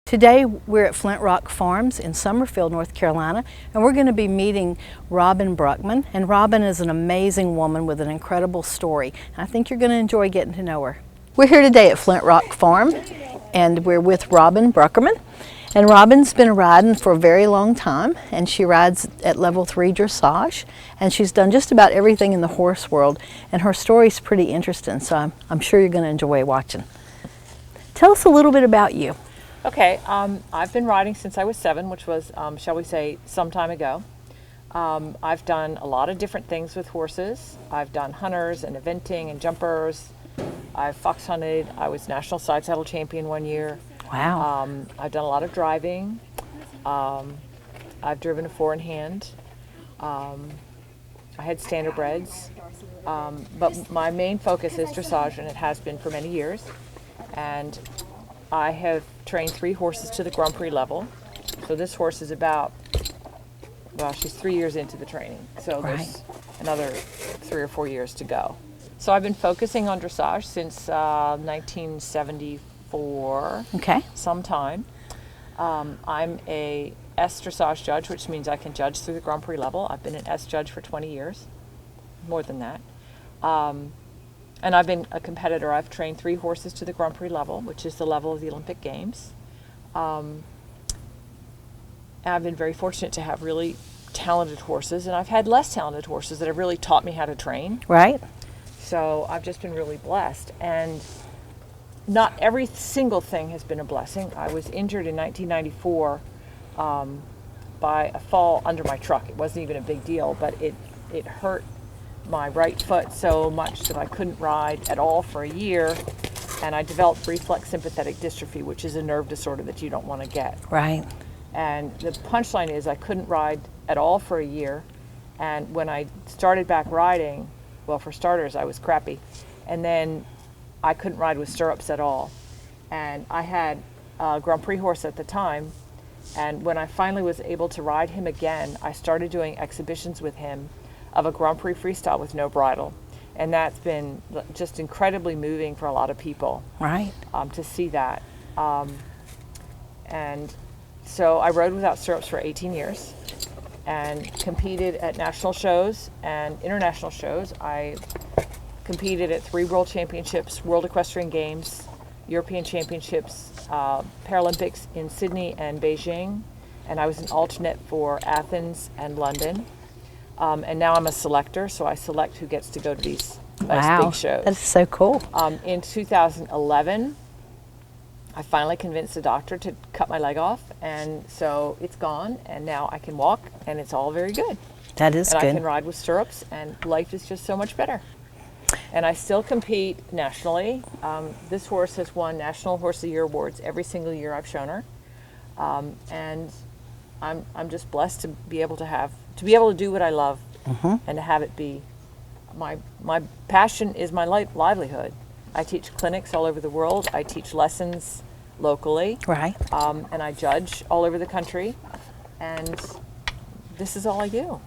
Today we're at Flint Rock Farms in Summerfield, North Carolina, and we're going to be meeting Robin Brueckman. And Robin is an amazing woman with an incredible story. I think you're going to enjoy getting to know her. We're here today at Flint Rock Farm, and we're with Robin Brueckman. And Robin's been riding for a very long time, and she rides at level 3 dressage, and she's done just about everything in the horse world, and her story's pretty interesting, so I'm sure you're going to enjoy watching. Tell us a little bit about you. Okay, I've been riding since I was 7, which was, shall we say, some time ago. I've done a lot of different things with horses. I've done hunters and eventing and jumpers. I've fox hunted. I was national side saddle champion 1 year. Wow. I've done a lot of driving. I've driven a 4-in-hand. I had standardbreds. But my main focus is dressage, and it has been for many years. And I have trained 3 horses to the Grand Prix level. So this horse is about, well, she's 3 years into the training. So there's another 3 or 4 years to go. So I've been focusing on dressage since 1974. Okay. Sometime. I'm a S dressage judge, which means I can judge through the Grand Prix level. I've been an S judge for 20 years, more than that. And I've been a competitor. I've trained 3 horses to the Grand Prix level, which is the level of the Olympic Games. And I've been very fortunate to have really talented horses, and I've had less talented horses that have really taught me how to train. Right. So I've just been really blessed. And not every single thing has been a blessing. I was injured in 1994 by a fall under my truck. It wasn't even a big deal, but it hurt my right foot so much that I couldn't ride at all for a year, and I developed reflex sympathetic dystrophy, which is a nerve disorder that you don't want to get. Right. And the punchline is I couldn't ride at all for a year, and when I started back riding, well, for starters, I was crappy, and then I couldn't ride with stirrups at all. And I had a Grand Prix horse at the time, and when I finally was able to ride him again, I started doing exhibitions with him of a Grand Prix freestyle with no bridle. And that's been just incredibly moving for a lot of people. Right. To see that. And so I rode without stirrups for 18 years and competed at national shows and international shows. I competed at 3 World Championships, World Equestrian Games, European Championships, Paralympics in Sydney and Beijing, and I was an alternate for Athens and London. And now I'm a selector, so I select who gets to go to these nice big shows. That's so cool. In 2011, I finally convinced the doctor to cut my leg off, and so it's gone, and now I can walk, and it's all very good. That is good. And I can ride with stirrups, and life is just so much better. And I still compete nationally. This horse has won National Horse of the Year awards every single year I've shown her, and I'm just blessed to be able to do what I love, and to have it be my passion is my livelihood. I teach clinics all over the world. I teach lessons locally. Right. And I judge all over the country, and this is all I do.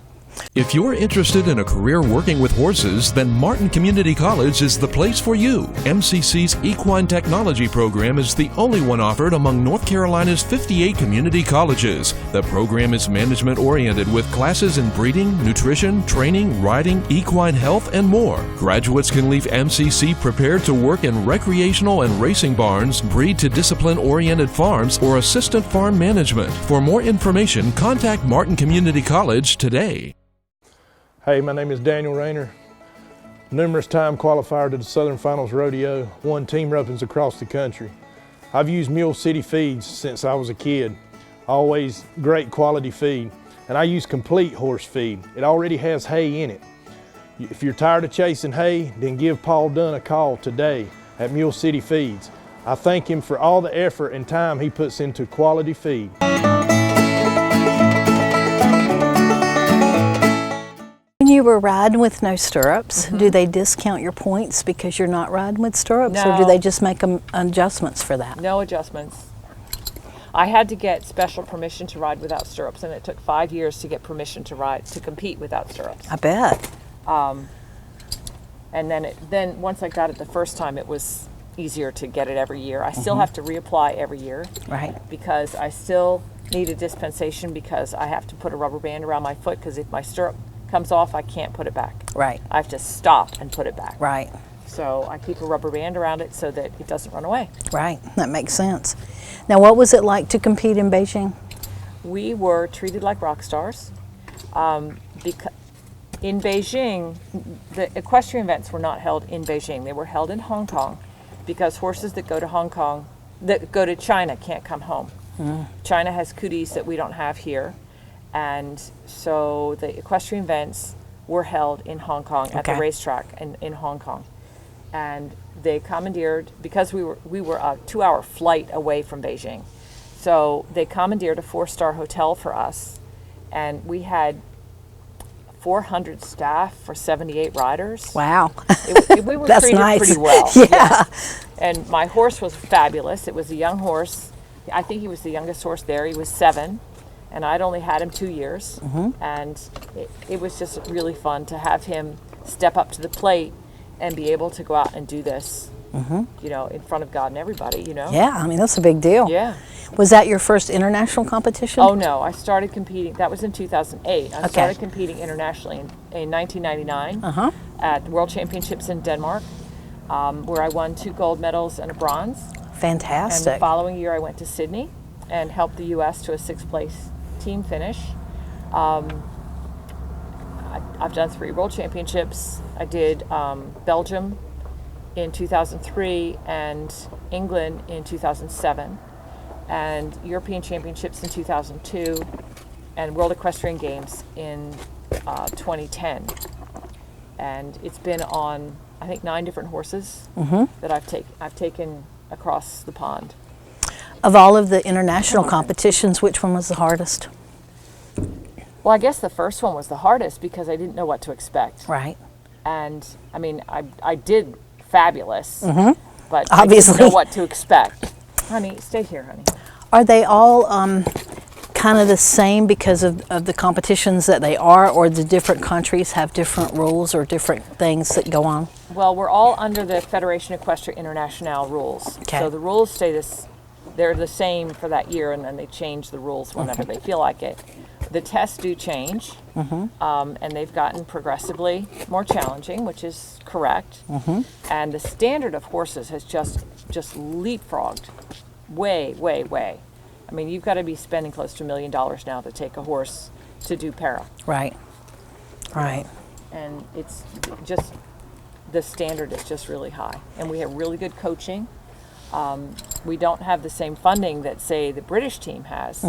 If you're interested in a career working with horses, then Martin Community College is the place for you. MCC's Equine Technology program is the only one offered among North Carolina's 58 community colleges. The program is management-oriented with classes in breeding, nutrition, training, riding, equine health, and more. Graduates can leave MCC prepared to work in recreational and racing barns, breed to discipline-oriented farms, or assistant farm management. For more information, contact Martin Community College today. Hey, my name is Daniel Rayner, numerous time qualifier to the Southern Finals Rodeo, won team ropings across the country. I've used Mule City feeds since I was a kid, always great quality feed, and I use complete horse feed. It already has hay in it. If you're tired of chasing hay, then give Paul Dunn a call today at Mule City Feeds. I thank him for all the effort and time he puts into quality feed. When you were riding with no stirrups, do they discount your points because you're not riding with stirrups, or do they just make adjustments for that? No adjustments. I had to get special permission to ride without stirrups, and it took 5 years to get permission to compete without stirrups. I bet. And then once I got it the first time, it was easier to get it every year. I still have to reapply every year. Right. Because I still need a dispensation because I have to put a rubber band around my foot because if my stirrup comes off, I can't put it back. Right. I have to stop and put it back. Right. So I keep a rubber band around it so that it doesn't run away. Right. That makes sense. Now, what was it like to compete in Beijing? We were treated like rock stars. Because in Beijing, the equestrian events were not held in Beijing. They were held in Hong Kong because horses that go to Hong Kong, that go to China, can't come home. China has cooties that we don't have here. And so the equestrian events were held in Hong Kong at the racetrack in Hong Kong. And they commandeered, because we were a 2-hour flight away from Beijing. So they commandeered a 4-star hotel for us. And we had 400 staff for 78 riders. Wow. We were That's treated nice. pretty well. Yeah. And my horse was fabulous. It was a young horse. I think he was the youngest horse there. He was 7, and I'd only had him 2 years. And it was just really fun to have him step up to the plate and be able to go out and do this, you know, in front of God and everybody, you know? Yeah, I mean, that's a big deal. Yeah. Was that your first international competition? Oh, no. I started competing. That was in 2008. I started competing internationally in 1999 at the World Championships in Denmark, where I won 2 gold medals and a bronze. Fantastic. And the following year I went to Sydney and helped the U.S. to a 6th place team finish. I've done 3 World Championships. I did Belgium in 2003 and England in 2007, and European Championships in 2002, and World Equestrian Games in 2010. And it's been on, I think, 9 different horses that I've taken across the pond. Of all of the international competitions, which one was the hardest? Well, I guess the first one was the hardest because I didn't know what to expect. Right. And I mean, I did fabulous, but Obviously. I didn't know what to expect. Honey, stay here, honey. Are they all kind of the same because of the competitions that they are, or the different countries have different rules or different things that go on? Well, we're all under the Fédération Équestre Internationale rules. Okay. So the rules stay they're the same for that year, and then they change the rules whenever they feel like it. The tests do change, and they've gotten progressively more challenging, which is correct. And the standard of horses has just leapfrogged way, way, way. I mean, you've got to be spending close to $1 million now to take a horse to do para. Right. Right. And it's just, the standard is just really high. And we have really good coaching. We don't have the same funding that, say, the British team has,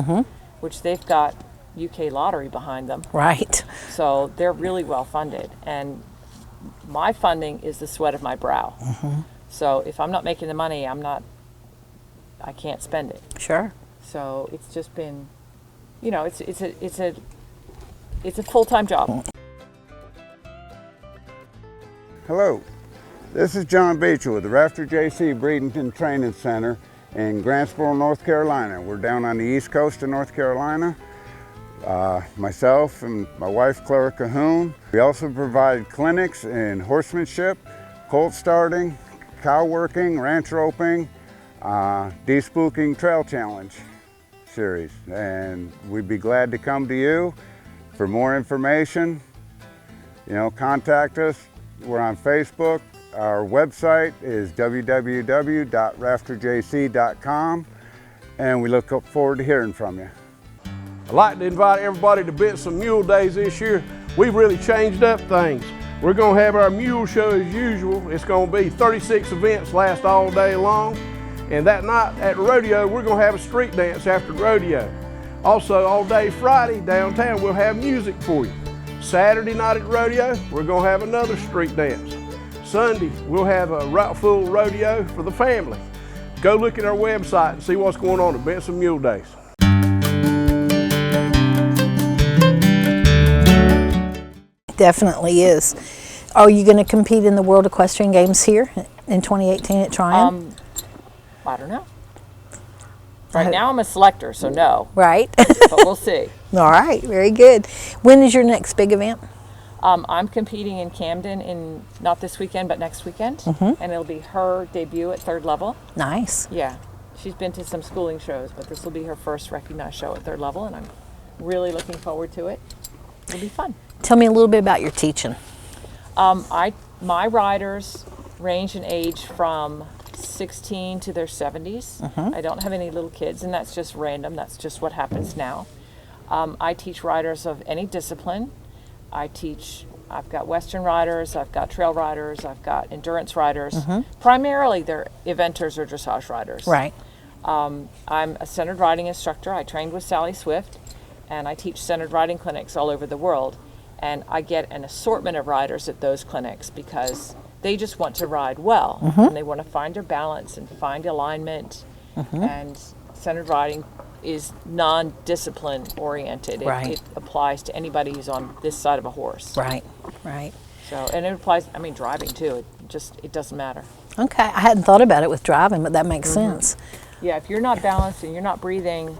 which they've got UK lottery behind them. Right. So they're really well funded. And my funding is the sweat of my brow. So if I'm not making the money, I can't spend it. Sure. So it's just been, you know, it's a full-time job. Hello, this is John Beecher with the Rafter JC Breeding and Training Center in Grantsboro, North Carolina. We're down on the east coast of North Carolina. Myself and my wife, Clara Cahoon. We also provide clinics in horsemanship, colt starting, cow working, ranch roping, de-spooking trail challenge series. And we'd be glad to come to you for more information. You know, contact us. We're on Facebook. Our website is www.rafterjc.com, and we look forward to hearing from you. I'd like to invite everybody to Benson Mule Days this year. We've really changed up things. We're going to have our mule show as usual. It's going to be 36 events, last all day long. And that night at the rodeo, we're going to have a street dance after the rodeo. Also, all day Friday downtown, we'll have music for you. Saturday night at the rodeo, we're going to have another street dance. Sunday, we'll have a full rodeo for the family. Go look at our website and see what's going on at Benson Mule Days. Definitely is. Are you going to compete in the World Equestrian Games here in 2018 at Tryon? I don't know. Right now I'm a selector, so no. Right. But we'll see. All right, very good. When is your next big event? I'm competing in Camden in not this weekend, but next weekend, and it'll be her debut at third level. Nice. Yeah, she's been to some schooling shows, but this will be her first recognized show at third level, and I'm really looking forward to it. It'll be fun. Tell me a little bit about your teaching. My riders range in age from 16 to their 70s. I don't have any little kids, and that's just random. That's just what happens now. I teach riders of any discipline. I've got Western riders, I've got trail riders, I've got endurance riders. Primarily they're eventers or dressage riders. Right. I'm a centered riding instructor. I trained with Sally Swift, and I teach centered riding clinics all over the world. And I get an assortment of riders at those clinics because they just want to ride well, and they want to find their balance and find alignment. And centered riding is non-discipline oriented. Right. It applies to anybody who's on this side of a horse. Right, right. So, and it applies, I mean, driving too. It doesn't matter. Okay, I hadn't thought about it with driving, but that makes sense. Yeah, if you're not balanced and you're not breathing,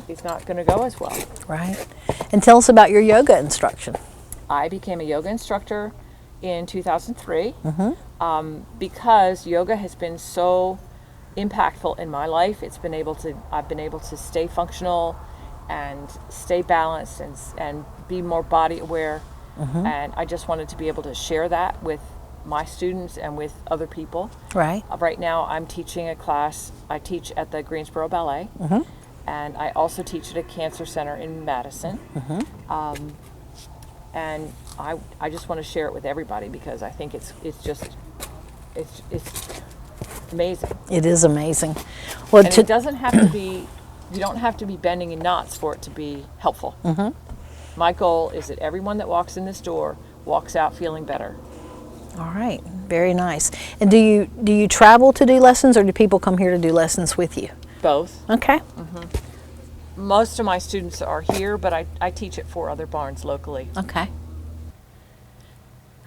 it's not going to go as well. Right. And tell us about your yoga instruction. I became a yoga instructor in 2003 because yoga has been so impactful in my life. I've been able to stay functional and stay balanced and be more body aware. And I just wanted to be able to share that with my students and with other people. Right. Right now I'm teaching a class. I teach at the Greensboro Ballet, and I also teach at a cancer center in Madison. And I just want to share it with everybody because I think it's amazing. It is amazing. Well, And it doesn't have to be, you don't have to be bending in knots for it to be helpful. My goal is that everyone that walks in this door walks out feeling better. all right, very nice. And do you travel to do lessons, or do people come here to do lessons with you? Both. Okay. Most of my students are here, but I teach at 4 other barns locally. Okay.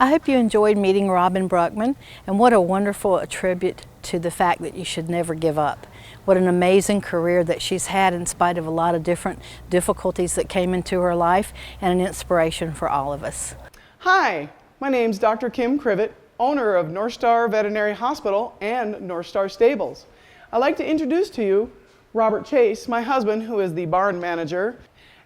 I hope you enjoyed meeting Robin Brueckman, and what a wonderful tribute to the fact that you should never give up. What an amazing career that she's had in spite of a lot of different difficulties that came into her life, and an inspiration for all of us. Hi, my name's Dr. Kim Crivet, owner of North Star Veterinary Hospital and North Star Stables. I'd like to introduce to you Robert Chase, my husband, who is the barn manager,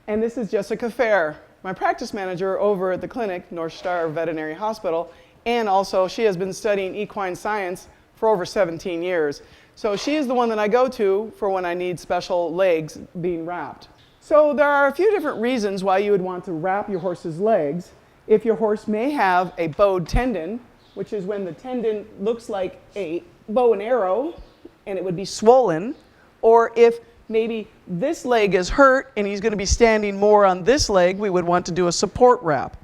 and this is Jessica Fair, my practice manager over at the clinic, North Star Veterinary Hospital, and also she has been studying equine science for over 17 years. So she is the one that I go to for when I need special legs being wrapped. So there are a few different reasons why you would want to wrap your horse's legs. If your horse may have a bowed tendon, which is when the tendon looks like a bow and arrow and it would be swollen, or if maybe this leg is hurt and he's going to be standing more on this leg, we would want to do a support wrap.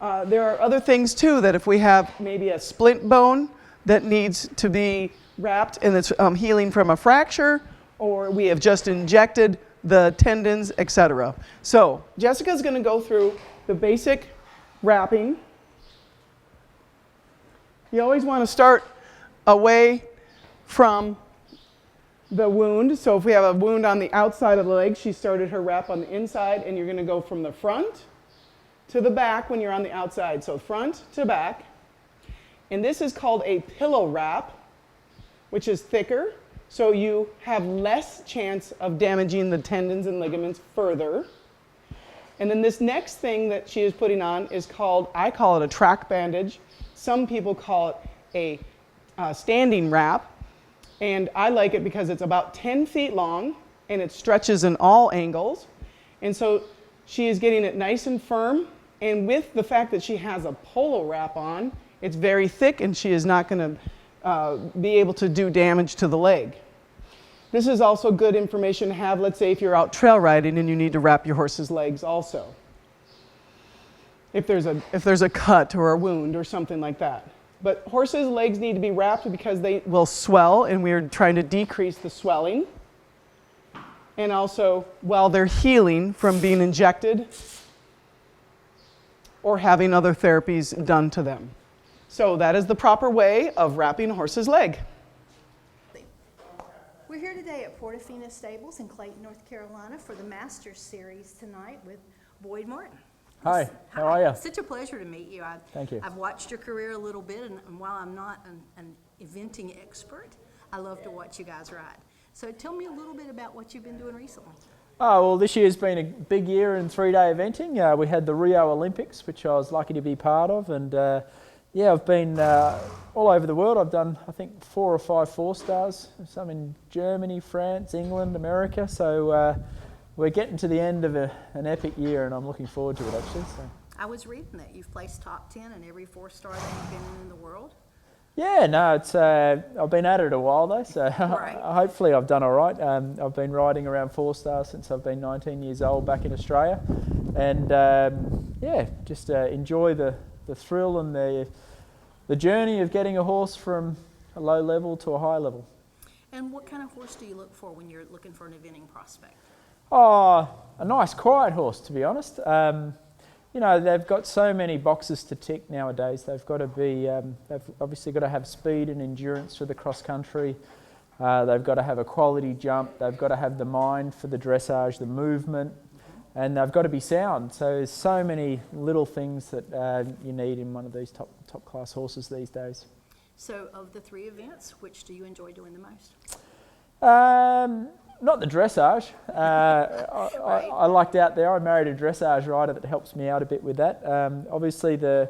There are other things too, that if we have maybe a splint bone that needs to be wrapped and it's healing from a fracture, or we have just injected the tendons, etc. So Jessica's going to go through the basic wrapping. You always want to start away from the wound. So if we have a wound on the outside of the leg, she started her wrap on the inside, and you're going to go from the front to the back when you're on the outside. So front to back. And this is called a pillow wrap, which is thicker, so you have less chance of damaging the tendons and ligaments further. And then this next thing that she is putting on is called, I call it a track bandage. Some people call it a standing wrap. And I like it because it's about 10 feet long and it stretches in all angles. And so she is getting it nice and firm. And with the fact that she has a polo wrap on, it's very thick and she is not going to be able to do damage to the leg. This is also good information to have, let's say, if you're out trail riding and you need to wrap your horse's legs also. If there's a cut or a wound or something like that. But horses' legs need to be wrapped because they will swell, and we're trying to decrease the swelling. And also, while they're healing from being injected or having other therapies done to them. So that is the proper way of wrapping a horse's leg. We're here today at Portofino Stables in Clayton, North Carolina for the Masters Series tonight with Boyd Martin. Hi, how are you? Such a pleasure to meet you. Thank you. I've watched your career a little bit, and while I'm not an eventing expert, I love to watch you guys ride. So tell me a little bit about what you've been doing recently. Oh, well, this year's been a big year in three-day eventing. We had the Rio Olympics, which I was lucky to be part of, and yeah, I've been all over the world. I've done, I think, 4 or 5 4-stars, some in Germany, France, England, America, so we're getting to the end of an epic year, and I'm looking forward to it, actually. So. I was reading that you've placed top 10 in every 4-star that you've been in the world. Yeah, no, it's I've been at it a while though, so Right. hopefully I've done all right. I've been riding around 4-stars since I've been 19 years old back in Australia, and yeah, just enjoy the thrill and the journey of getting a horse from a low level to a high level. And what kind of horse do you look for when you're looking for an eventing prospect? Oh, a nice quiet horse, to be honest. You know, they've got so many boxes to tick nowadays. They've got to be, they've obviously got to have speed and endurance for the cross country. They've got to have a quality jump. They've got to have the mind for the dressage, the movement, and they've got to be sound. So there's so many little things that you need in one of these top class horses these days. So of the 3 events, which do you enjoy doing the most? Not the dressage. I lucked out there. I married a dressage rider that helps me out a bit with that. Obviously the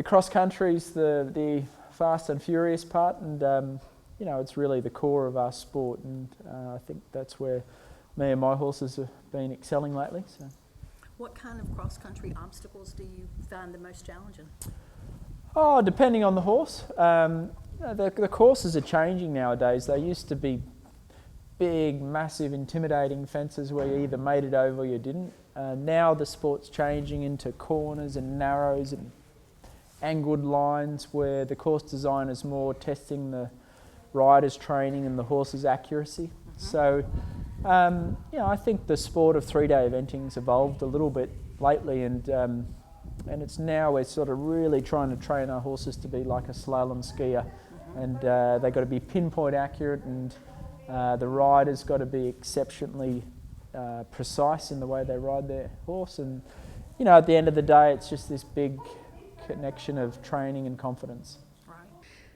cross country's the fast and furious part, and you know, it's really the core of our sport, and I think that's where me and my horses have been excelling lately. So. What kind of cross country obstacles do you find the most challenging? Oh, depending on the horse. The courses are changing nowadays. They used to be big, massive, intimidating fences where you either made it over or you didn't. Now the sport's changing into corners and narrows and angled lines where the course design is more testing the rider's training and the horse's accuracy. So, you know, I think the sport of 3-day eventing's evolved a little bit lately, and it's now we're sort of really trying to train our horses to be like a slalom skier, and they've got to be pinpoint accurate, and the rider's got to be exceptionally precise in the way they ride their horse, and you know, at the end of the day, it's just this big connection of training and confidence.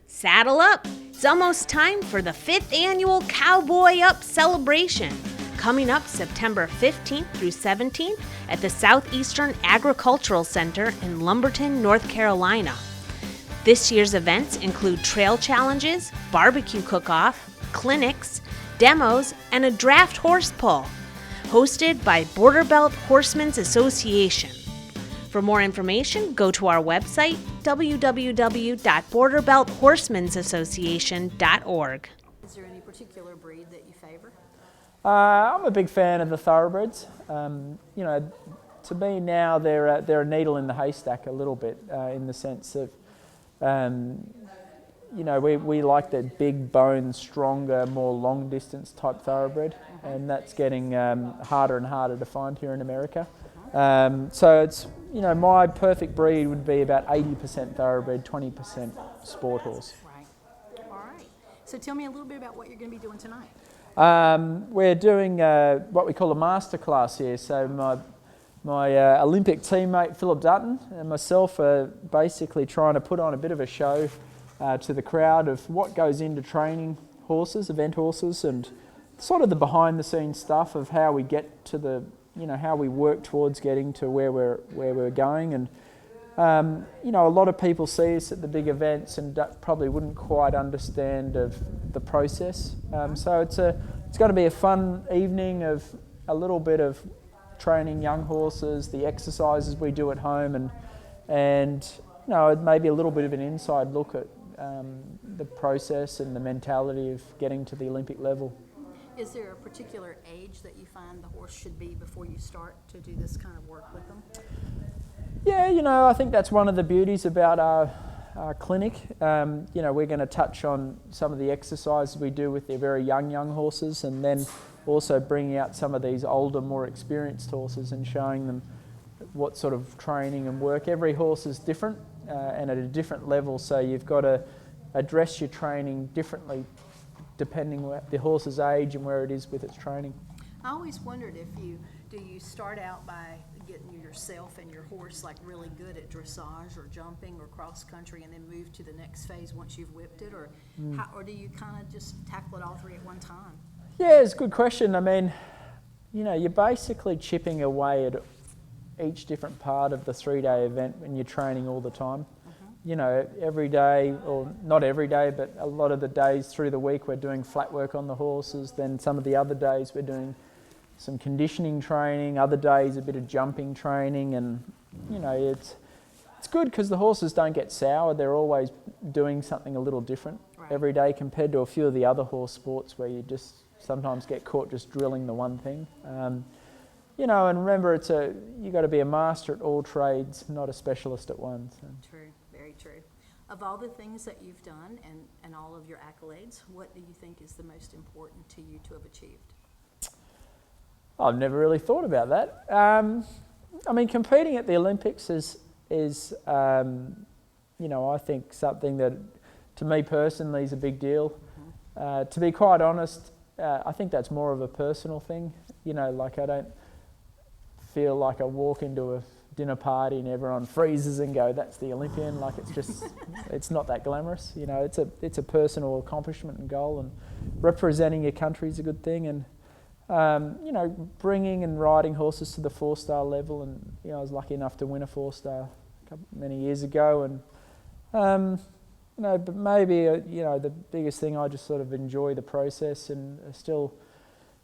Saddle up! It's almost time for the 5th annual Cowboy Up celebration, coming up September 15th through 17th at the Southeastern Agricultural Center in Lumberton, North Carolina. This year's events include trail challenges, barbecue cook-off, clinics, demos, and a draft horse pull, hosted by Border Belt Horsemen's Association. For more information, go to our website, www.borderbelthorsemensassociation.org. Is there any particular breed that you favor? I'm a big fan of the thoroughbreds. You know, to me now they're a needle in the haystack a little bit, in the sense of, you know, we like that big bone, stronger, more long distance type thoroughbred, and that's getting harder and harder to find here in America. So it's, you know, my perfect breed would be about 80% thoroughbred, 20% sport horse. Right. All right. So tell me a little bit about what you're going to be doing tonight. We're doing what we call a master class here. So my Olympic teammate Philip Dutton and myself are basically trying to put on a bit of a show to the crowd of what goes into training horses, event horses, and sort of the behind the scenes stuff of how we get to the, you know, how we work towards getting to where we're going. And you know, a lot of people see us at the big events and probably wouldn't quite understand of the process. So it's going to be a fun evening of a little bit of training young horses, the exercises we do at home, and you know, maybe a little bit of an inside look at the process and the mentality of getting to the Olympic level. Is there a particular age that you find the horse should be before you start to do this kind of work with them? Yeah, you know, I think that's one of the beauties about our clinic. You know, we're going to touch on some of the exercises we do with the very young horses, and then also bringing out some of these older, more experienced horses and showing them what sort of training and work. Every horse is different and at a different level, so you've got to address your training differently depending on the horse's age and where it is with its training. I always wondered if you start out by getting yourself and your horse like really good at dressage or jumping or cross country, and then move to the next phase once you've whipped it, or or do you kind of just tackle it all three at one time? Yeah, it's a good question. I mean, you know, you're basically chipping away at each different part of the 3-day event when you're training all the time. You know, every day, or not every day, but a lot of the days through the week we're doing flat work on the horses. Then some of the other days we're doing some conditioning training, other days a bit of jumping training, and you know, it's good because the horses don't get sour. They're always doing something a little different every day compared to a few of the other horse sports where you just sometimes get caught just drilling the one thing. You know, and remember, you got to be a master at all trades, not a specialist at one. So. True, very true. Of all the things that you've done and all of your accolades, what do you think is the most important to you to have achieved? I've never really thought about that. I mean, competing at the Olympics is you know, I think something that, to me personally, is a big deal. To be quite honest, I think that's more of a personal thing. You know, like I don't feel like I walk into a dinner party and everyone freezes and go, that's the Olympian. Like it's just, it's not that glamorous. You know, it's a personal accomplishment and goal, and representing your country is a good thing. And you know, bringing and riding horses to the 4-star level, and you know, I was lucky enough to win a 4-star many years ago. And you know, but maybe you know, the biggest thing, I just sort of enjoy the process and still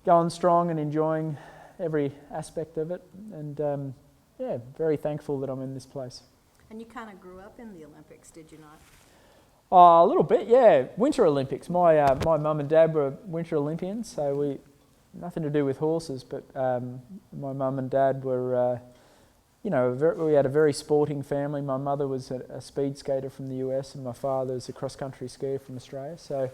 going strong and enjoying every aspect of it, and yeah, very thankful that I'm in this place. And you kind of grew up in the Olympics, did you not? A little bit, yeah. Winter Olympics. My mum and dad were Winter Olympians, so nothing to do with horses, but my mum and dad were, you know, we had a very sporting family. My mother was a speed skater from the US, and my father was a cross-country skier from Australia. So,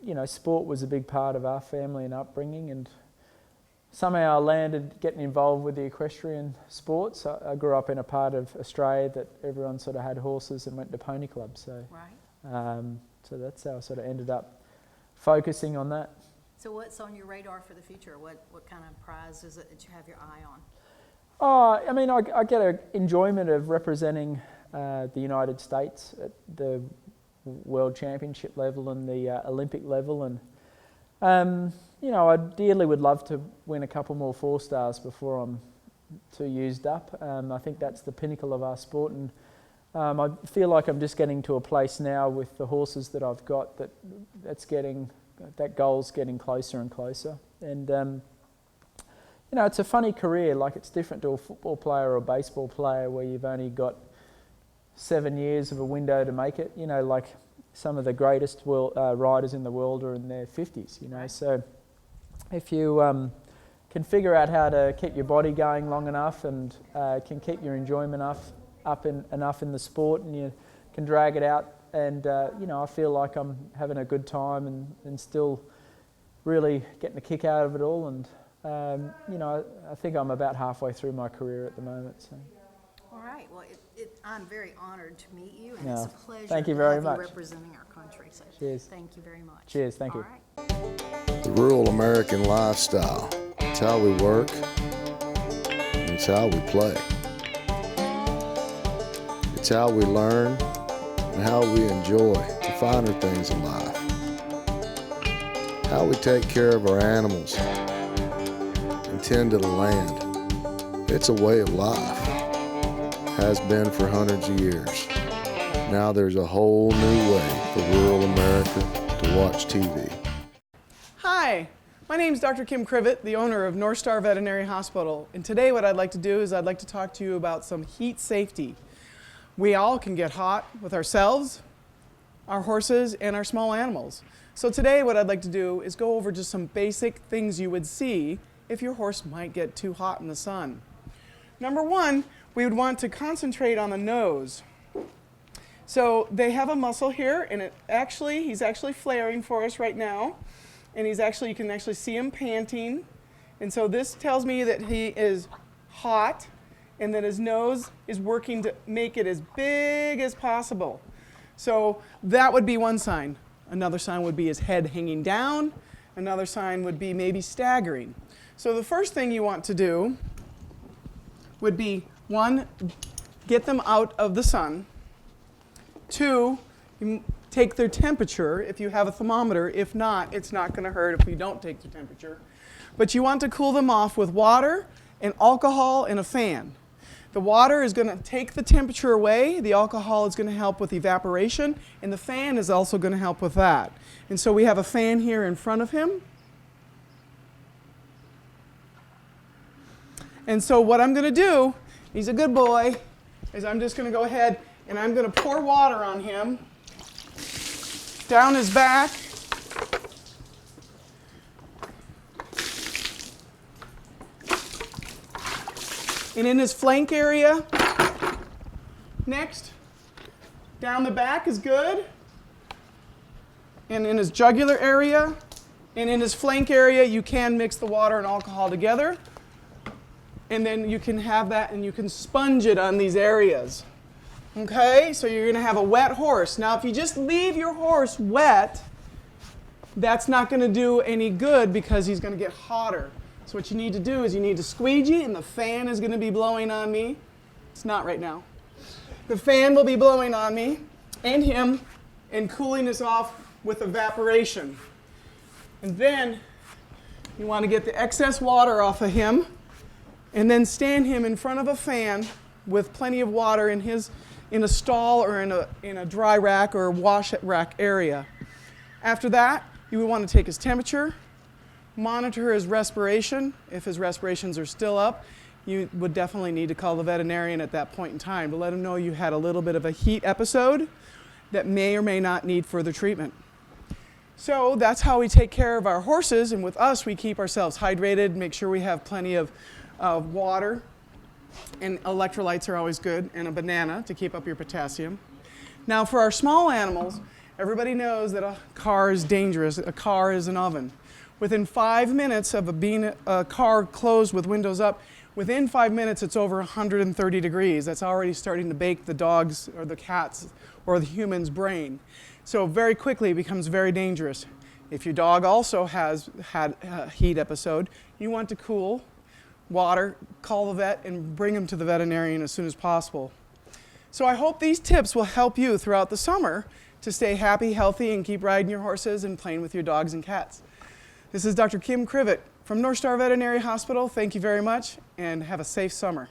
you know, sport was a big part of our family and upbringing, and somehow I landed getting involved with the equestrian sports. I grew up in a part of Australia that everyone sort of had horses and went to pony clubs. So, so that's how I sort of ended up focusing on that. So what's on your radar for the future? What kind of prize is it that you have your eye on? I mean, I get an enjoyment of representing the United States at the World Championship level and the Olympic level, and you know, I ideally would love to win a couple more 4-stars before I'm too used up. I think that's the pinnacle of our sport, and I feel like I'm just getting to a place now with the horses that I've got that goal's getting closer and closer. And you know, it's a funny career. Like, it's different to a football player or a baseball player where you've only got 7 years of a window to make it. You know, like some of the greatest riders in the world are in their 50s, you know. So if you can figure out how to keep your body going long enough and can keep your enjoyment enough in the sport, and you can drag it out, and you know, I feel like I'm having a good time and still really getting a kick out of it all. And you know, I think I'm about halfway through my career at the moment. So. All right. Well, I'm very honored to meet you, and it's a pleasure thank you to very have much. you representing our country. So cheers. Thank you very much. Cheers. Thank you. All right. The rural American lifestyle. It's how we work, and it's how we play. It's how we learn and how we enjoy the finer things in life. How we take care of our animals and tend to the land. It's a way of life. Has been for hundreds of years. Now there's a whole new way for rural America to watch TV. Hi, my name is Dr. Kim Crivet, the owner of North Star Veterinary Hospital. And today what I'd like to do is I'd like to talk to you about some heat safety. We all can get hot with ourselves, our horses, and our small animals. So today what I'd like to do is go over just some basic things you would see if your horse might get too hot in the sun. Number one, we would want to concentrate on the nose. So they have a muscle here, and he's actually flaring for us right now. And you can actually see him panting. And so this tells me that he is hot and that his nose is working to make it as big as possible. So that would be one sign. Another sign would be his head hanging down. Another sign would be maybe staggering. So the first thing you want to do would be 1, get them out of the sun. 2, you take their temperature if you have a thermometer. If not, it's not going to hurt if you don't take their temperature. But you want to cool them off with water and alcohol and a fan. The water is going to take the temperature away, the alcohol is going to help with evaporation, and the fan is also going to help with that. And so we have a fan here in front of him. And so what I'm going to do, he's a good boy, is I'm just going to go ahead and I'm going to pour water on him, down his back, and in his flank area. Next, down the back is good. And in his jugular area, and in his flank area, you can mix the water and alcohol together. And then you can have that and you can sponge it on these areas. Okay, so you're gonna have a wet horse. Now if you just leave your horse wet, that's not gonna do any good because he's gonna get hotter. So what you need to do is you need to squeegee, and the fan is gonna be blowing on me. It's not right now. The fan will be blowing on me and him and cooling us off with evaporation. And then you wanna get the excess water off of him and then stand him in front of a fan with plenty of water in a stall or in a dry rack or wash rack area. After that, you would want to take his temperature, monitor his respiration. If his respirations are still up, you would definitely need to call the veterinarian at that point in time to let him know you had a little bit of a heat episode that may or may not need further treatment. So that's how we take care of our horses, and with us we keep ourselves hydrated, make sure we have plenty of water, and electrolytes are always good, and a banana to keep up your potassium. Now for our small animals, everybody knows that a car is dangerous. A car is an oven. Within 5 minutes of being a car closed with windows up, within 5 minutes it's over 130 degrees. That's already starting to bake the dog's or the cat's or the human's brain. So very quickly it becomes very dangerous. If your dog also has had a heat episode, you want to cool water, call the vet, and bring him to the veterinarian as soon as possible. So I hope these tips will help you throughout the summer to stay happy, healthy, and keep riding your horses and playing with your dogs and cats. This is Dr. Kim Krivet from North Star Veterinary Hospital. Thank you very much, and have a safe summer.